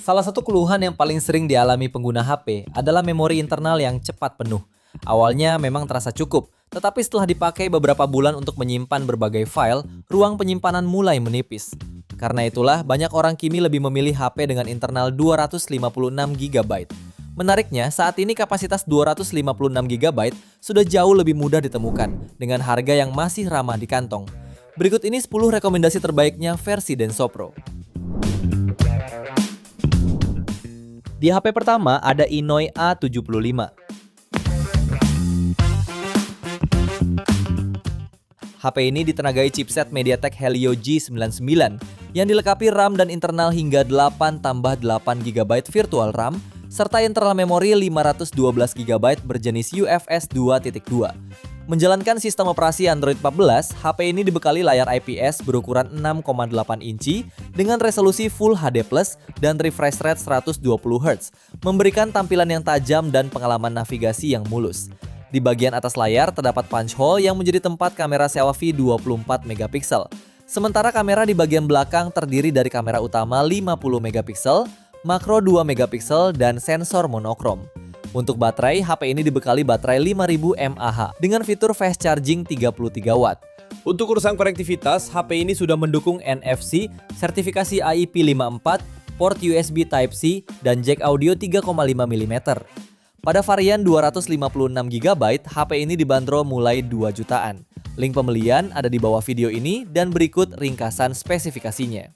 Salah satu keluhan yang paling sering dialami pengguna HP adalah memori internal yang cepat penuh. Awalnya memang terasa cukup, tetapi setelah dipakai beberapa bulan untuk menyimpan berbagai file, ruang penyimpanan mulai menipis. Karena itulah, banyak orang kini lebih memilih HP dengan internal 256 GB. Menariknya, saat ini kapasitas 256 GB sudah jauh lebih mudah ditemukan, dengan harga yang masih ramah di kantong. Berikut ini 10 rekomendasi terbaiknya versi Denso Pro. Di HP pertama ada Inoi A75. HP ini ditenagai chipset MediaTek Helio G99 yang dilengkapi RAM dan internal hingga 8+8 GB virtual RAM serta internal memori 512 GB berjenis UFS 2.2. Menjalankan sistem operasi Android 14, HP ini dibekali layar IPS berukuran 6,8 inci dengan resolusi Full HD+ dan refresh rate 120 Hz, memberikan tampilan yang tajam dan pengalaman navigasi yang mulus. Di bagian atas layar terdapat punch hole yang menjadi tempat kamera selfie 24 megapiksel. Sementara kamera di bagian belakang terdiri dari kamera utama 50 megapiksel, makro 2 megapiksel, dan sensor monokrom. Untuk baterai, HP ini dibekali baterai 5000 mAh dengan fitur fast charging 33 watt. Untuk urusan konektivitas, HP ini sudah mendukung NFC, sertifikasi IP54, port USB Type-C, dan jack audio 3,5 mm. Pada varian 256 GB, HP ini dibanderol mulai 2 jutaan. Link pembelian ada di bawah video ini dan berikut ringkasan spesifikasinya.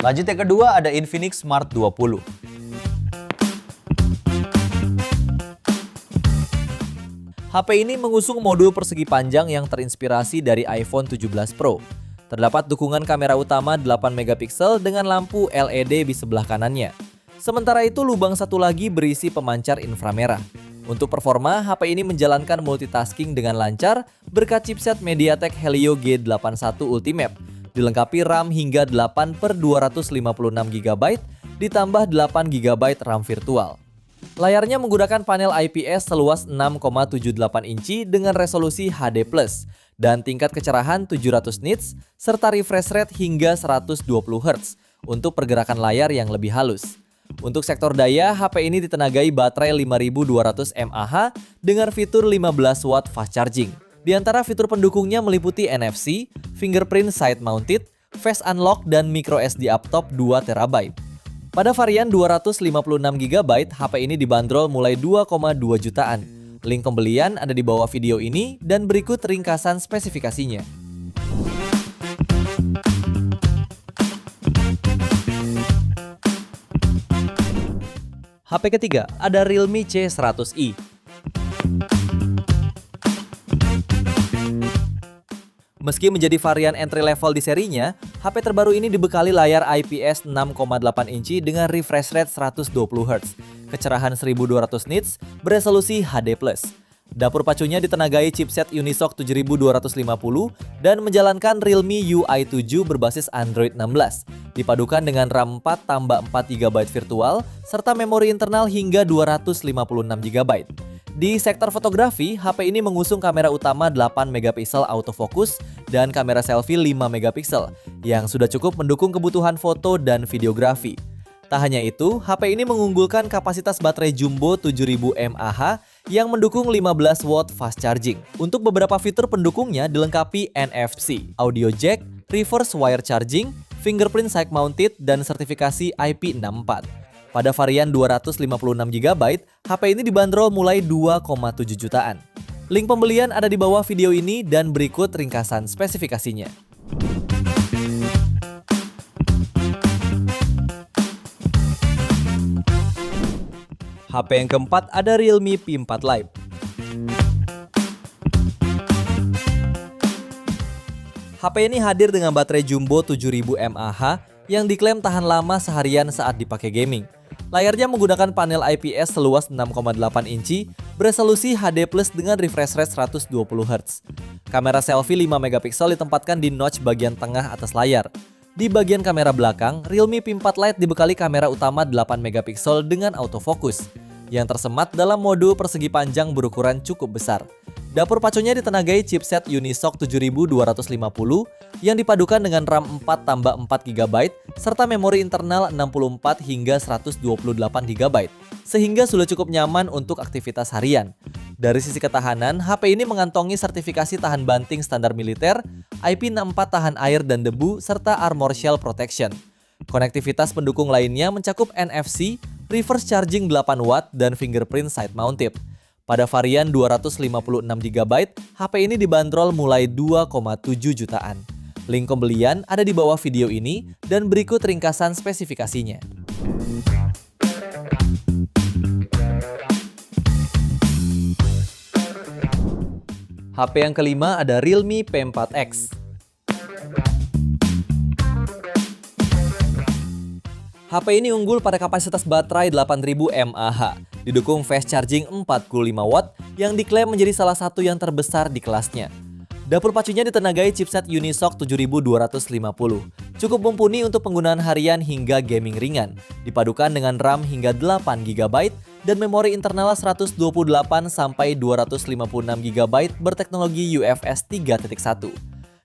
Lanjut yang kedua ada Infinix Smart 20. HP ini mengusung modul persegi panjang yang terinspirasi dari iPhone 17 Pro. Terdapat dukungan kamera utama 8 megapiksel dengan lampu LED di sebelah kanannya. Sementara itu lubang satu lagi berisi pemancar inframerah. Untuk performa, HP ini menjalankan multitasking dengan lancar berkat chipset MediaTek Helio G81 Ultimate. Dilengkapi RAM hingga 8/256 GB ditambah 8 GB RAM virtual. Layarnya menggunakan panel IPS seluas 6,78 inci dengan resolusi HD+, dan tingkat kecerahan 700 nits serta refresh rate hingga 120 Hz untuk pergerakan layar yang lebih halus. Untuk sektor daya, HP ini ditenagai baterai 5200 mAh dengan fitur 15 watt fast charging. Di antara fitur pendukungnya meliputi NFC, fingerprint side mounted, face unlock, dan micro SD uptop 2 TB. Pada varian 256 GB, HP ini dibanderol mulai 2,2 jutaan. Link pembelian ada di bawah video ini dan berikut ringkasan spesifikasinya. HP ketiga ada Realme C100i. Meski menjadi varian entry level di serinya, HP terbaru ini dibekali layar IPS 6,8 inci dengan refresh rate 120 Hz, kecerahan 1200 nits, beresolusi HD+. Dapur pacunya ditenagai chipset Unisoc 7250 dan menjalankan Realme UI 7 berbasis Android 16, dipadukan dengan RAM 4+4 GB virtual serta memori internal hingga 256 GB. Di sektor fotografi, HP ini mengusung kamera utama 8 megapiksel autofocus dan kamera selfie 5 megapiksel yang sudah cukup mendukung kebutuhan foto dan videografi. Tak hanya itu, HP ini mengunggulkan kapasitas baterai jumbo 7000 mAh yang mendukung 15 watt fast charging. Untuk beberapa fitur pendukungnya dilengkapi NFC, audio jack, reverse wire charging, fingerprint side mounted, dan sertifikasi IP64. Pada varian 256 GB, HP ini dibanderol mulai 2,7 jutaan. Link pembelian ada di bawah video ini dan berikut ringkasan spesifikasinya. HP yang keempat ada Realme P4 Lite. HP ini hadir dengan baterai jumbo 7000 mAh yang diklaim tahan lama seharian saat dipakai gaming. Layarnya menggunakan panel IPS seluas 6,8 inci, beresolusi HD+ dengan refresh rate 120 Hz. Kamera selfie 5 megapiksel ditempatkan di notch bagian tengah atas layar. Di bagian kamera belakang, Realme P4 Lite dibekali kamera utama 8 megapiksel dengan autofocus. yang tersemat dalam modul persegi panjang berukuran cukup besar. Dapur pacunya ditenagai chipset Unisoc 7250 yang dipadukan dengan RAM 4 tambah 4 GB serta memori internal 64 hingga 128 GB, sehingga sudah cukup nyaman untuk aktivitas harian. Dari sisi ketahanan, HP ini mengantongi sertifikasi tahan banting standar militer, IP64 tahan air dan debu, serta Armor Shell Protection. Konektivitas pendukung lainnya mencakup NFC, reverse charging 8 watt, dan fingerprint side mounted. Pada varian 256GB, HP ini dibanderol mulai 2,7 jutaan. Link pembelian ada di bawah video ini dan berikut ringkasan spesifikasinya. HP yang kelima ada Realme P4X. HP ini unggul pada kapasitas baterai 8000 mAh, didukung fast charging 45 watt yang diklaim menjadi salah satu yang terbesar di kelasnya. Dapur pacunya ditenagai chipset Unisoc 7250, cukup mumpuni untuk penggunaan harian hingga gaming ringan, dipadukan dengan RAM hingga 8 GB dan memori internal 128 sampai 256 GB berteknologi UFS 3.1.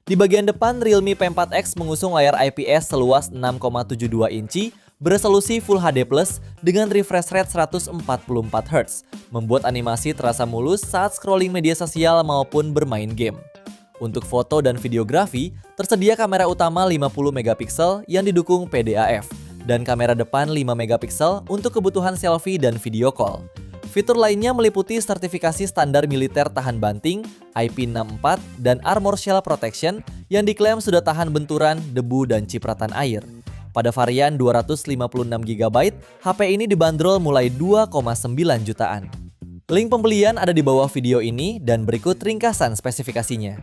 Di bagian depan, Realme P4X mengusung layar IPS seluas 6,72 inci beresolusi Full HD+ dengan refresh rate 144Hz, membuat animasi terasa mulus saat scrolling media sosial maupun bermain game. Untuk foto dan videografi, tersedia kamera utama 50MP yang didukung PDAF, dan kamera depan 5MP untuk kebutuhan selfie dan video call. Fitur lainnya meliputi sertifikasi standar militer tahan banting, IP64, dan Armor Shell Protection yang diklaim sudah tahan benturan, debu, dan cipratan air. Pada varian 256GB, HP ini dibanderol mulai 2,9 jutaan. Link pembelian ada di bawah video ini dan berikut ringkasan spesifikasinya.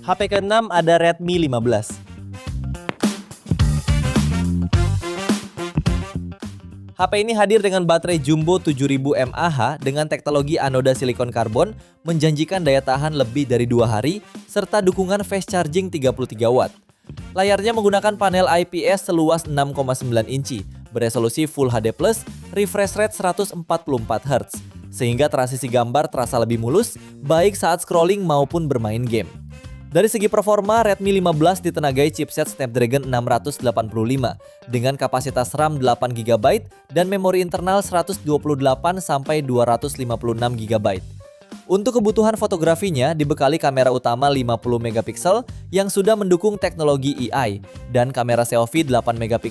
HP ke-6 ada Redmi 15. HP ini hadir dengan baterai jumbo 7000 mAh dengan teknologi anoda silikon karbon, menjanjikan daya tahan lebih dari 2 hari, serta dukungan fast charging 33 watt. Layarnya menggunakan panel IPS seluas 6,9 inci, beresolusi Full HD+, refresh rate 144Hz, sehingga transisi gambar terasa lebih mulus, baik saat scrolling maupun bermain game. Dari segi performa, Redmi 15 ditenagai chipset Snapdragon 685 dengan kapasitas RAM 8GB dan memori internal 128 sampai 256GB. Untuk kebutuhan fotografinya dibekali kamera utama 50MP yang sudah mendukung teknologi AI dan kamera selfie 8MP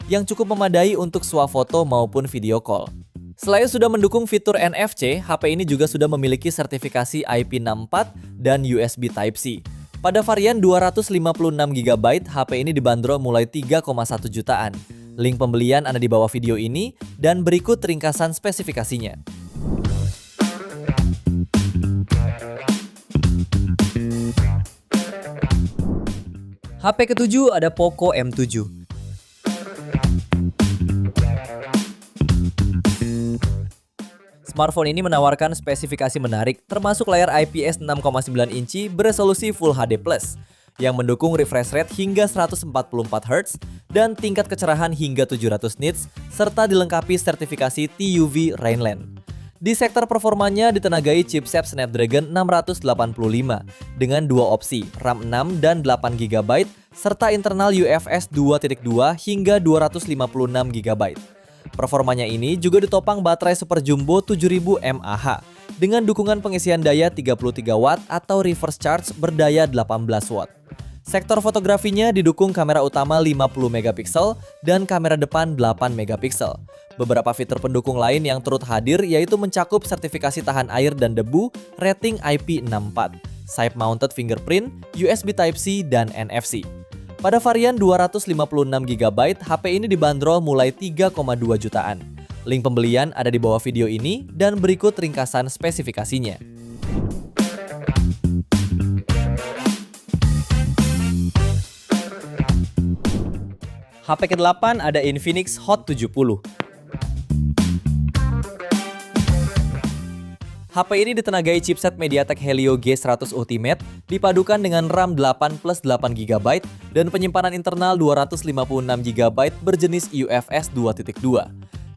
yang cukup memadai untuk swafoto maupun video call. Selain sudah mendukung fitur NFC, HP ini juga sudah memiliki sertifikasi IP64 dan USB Type-C. Pada varian 256GB, HP ini dibanderol mulai 3,1 jutaan. Link pembelian ada di bawah video ini dan berikut ringkasan spesifikasinya. HP ke-7 ada Poco M7. Smartphone ini menawarkan spesifikasi menarik, termasuk layar IPS 6,9 inci beresolusi Full HD+, yang mendukung refresh rate hingga 144Hz dan tingkat kecerahan hingga 700 nits, serta dilengkapi sertifikasi TUV Rainland. Di sektor performanya ditenagai chipset Snapdragon 685 dengan dua opsi, RAM 6 dan 8GB, serta internal UFS 2.2 hingga 256GB. Performanya ini juga ditopang baterai super jumbo 7000 mAh dengan dukungan pengisian daya 33 watt atau reverse charge berdaya 18 watt. Sektor fotografinya didukung kamera utama 50MP dan kamera depan 8MP. Beberapa fitur pendukung lain yang turut hadir yaitu mencakup sertifikasi tahan air dan debu, rating IP64, side mounted fingerprint, USB Type-C, dan NFC. Pada varian 256GB, HP ini dibanderol mulai 3,2 jutaan. Link pembelian ada di bawah video ini dan berikut ringkasan spesifikasinya. HP ke-8 ada Infinix Hot 70. HP ini ditenagai chipset MediaTek Helio G100 Ultimate dipadukan dengan RAM 8 plus 8 GB dan penyimpanan internal 256 GB berjenis UFS 2.2.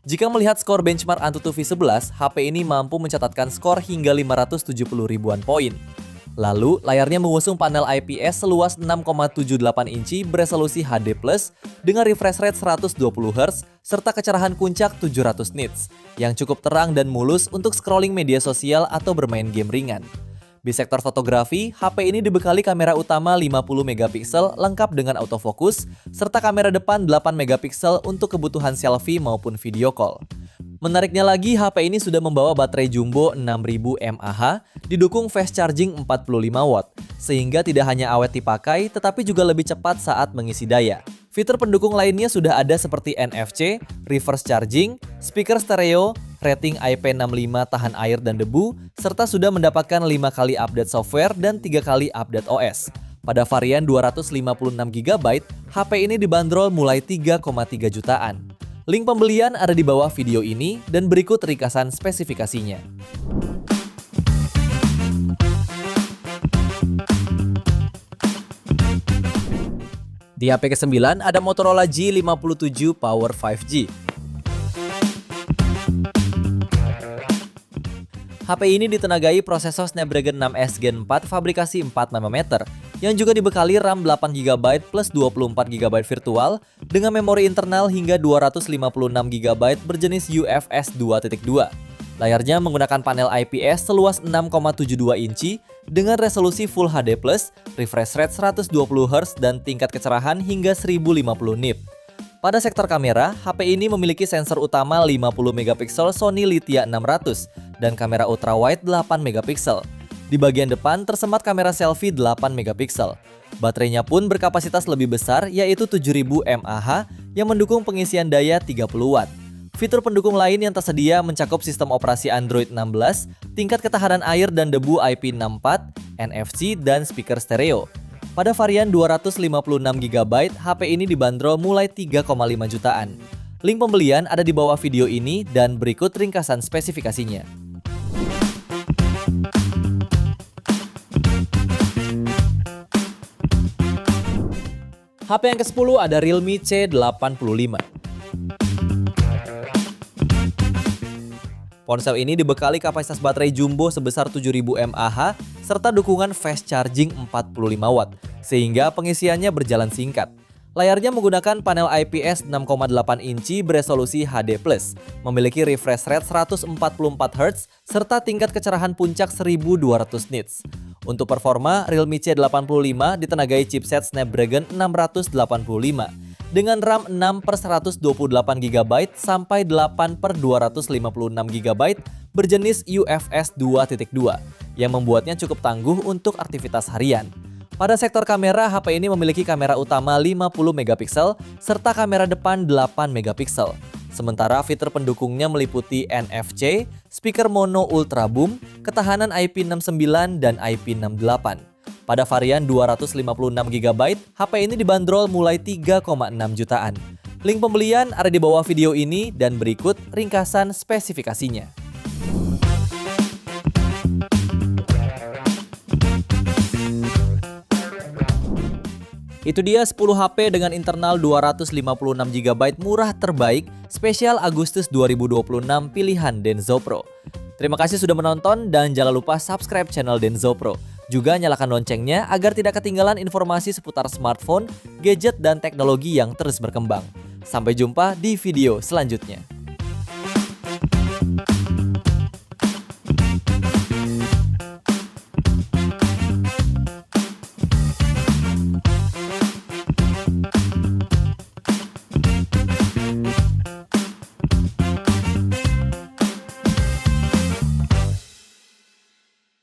Jika melihat skor benchmark Antutu V11, HP ini mampu mencatatkan skor hingga 570 ribuan poin. Lalu, layarnya mengusung panel IPS seluas 6,78 inci beresolusi HD+, dengan refresh rate 120Hz serta kecerahan puncak 700 nits, yang cukup terang dan mulus untuk scrolling media sosial atau bermain game ringan. Di sektor fotografi, HP ini dibekali kamera utama 50MP lengkap dengan autofocus, serta kamera depan 8MP untuk kebutuhan selfie maupun video call. Menariknya lagi, HP ini sudah membawa baterai jumbo 6000 mAh, didukung fast charging 45 watt, sehingga tidak hanya awet dipakai, tetapi juga lebih cepat saat mengisi daya. Fitur pendukung lainnya sudah ada seperti NFC, reverse charging, speaker stereo, rating IP65 tahan air dan debu, serta sudah mendapatkan 5 kali update software dan 3 kali update OS. Pada varian 256GB, HP ini dibanderol mulai 3,3 jutaan. Link pembelian ada di bawah video ini dan berikut ringkasan spesifikasinya. Di HP ke-9 ada Motorola G57 Power 5G. HP ini ditenagai prosesor Snapdragon 6S Gen 4 fabrikasi 4nm yang juga dibekali RAM 8GB plus 24GB virtual dengan memori internal hingga 256GB berjenis UFS 2.2. Layarnya menggunakan panel IPS seluas 6,72 inci dengan resolusi Full HD+, refresh rate 120Hz dan tingkat kecerahan hingga 1050 nit. Pada sektor kamera, HP ini memiliki sensor utama 50MP Sony Lithia 600 dan kamera ultrawide 8MP. Di bagian depan tersemat kamera selfie 8MP. Baterainya pun berkapasitas lebih besar yaitu 7000 mAh yang mendukung pengisian daya 30 watt. Fitur pendukung lain yang tersedia mencakup sistem operasi Android 16, tingkat ketahanan air dan debu IP64, NFC, dan speaker stereo. Pada varian 256GB, HP ini dibanderol mulai 3,5 jutaan. Link pembelian ada di bawah video ini dan berikut ringkasan spesifikasinya. HP yang ke-10 ada Realme C85. Ponsel ini dibekali kapasitas baterai jumbo sebesar 7000 mAh serta dukungan fast charging 45 watt, sehingga pengisiannya berjalan singkat. Layarnya menggunakan panel IPS 6,8 inci beresolusi HD+, memiliki refresh rate 144Hz serta tingkat kecerahan puncak 1200 nits. Untuk performa, Realme C85 ditenagai chipset Snapdragon 685 dengan RAM 6/128GB sampai 8/256GB berjenis UFS 2.2 yang membuatnya cukup tangguh untuk aktivitas harian. Pada sektor kamera, HP ini memiliki kamera utama 50MP serta kamera depan 8MP. Sementara fitur pendukungnya meliputi NFC, speaker mono ultra boom, ketahanan IP69 dan IP68. Pada varian 256GB, HP ini dibanderol mulai 3,6 jutaan. Link pembelian ada di bawah video ini dan berikut ringkasan spesifikasinya. Itu dia 10 HP dengan internal 256GB murah terbaik spesial Agustus 2026 pilihan Denso Pro. Terima kasih sudah menonton dan jangan lupa subscribe channel Denso Pro. Juga nyalakan loncengnya agar tidak ketinggalan informasi seputar smartphone, gadget, dan teknologi yang terus berkembang. Sampai jumpa di video selanjutnya.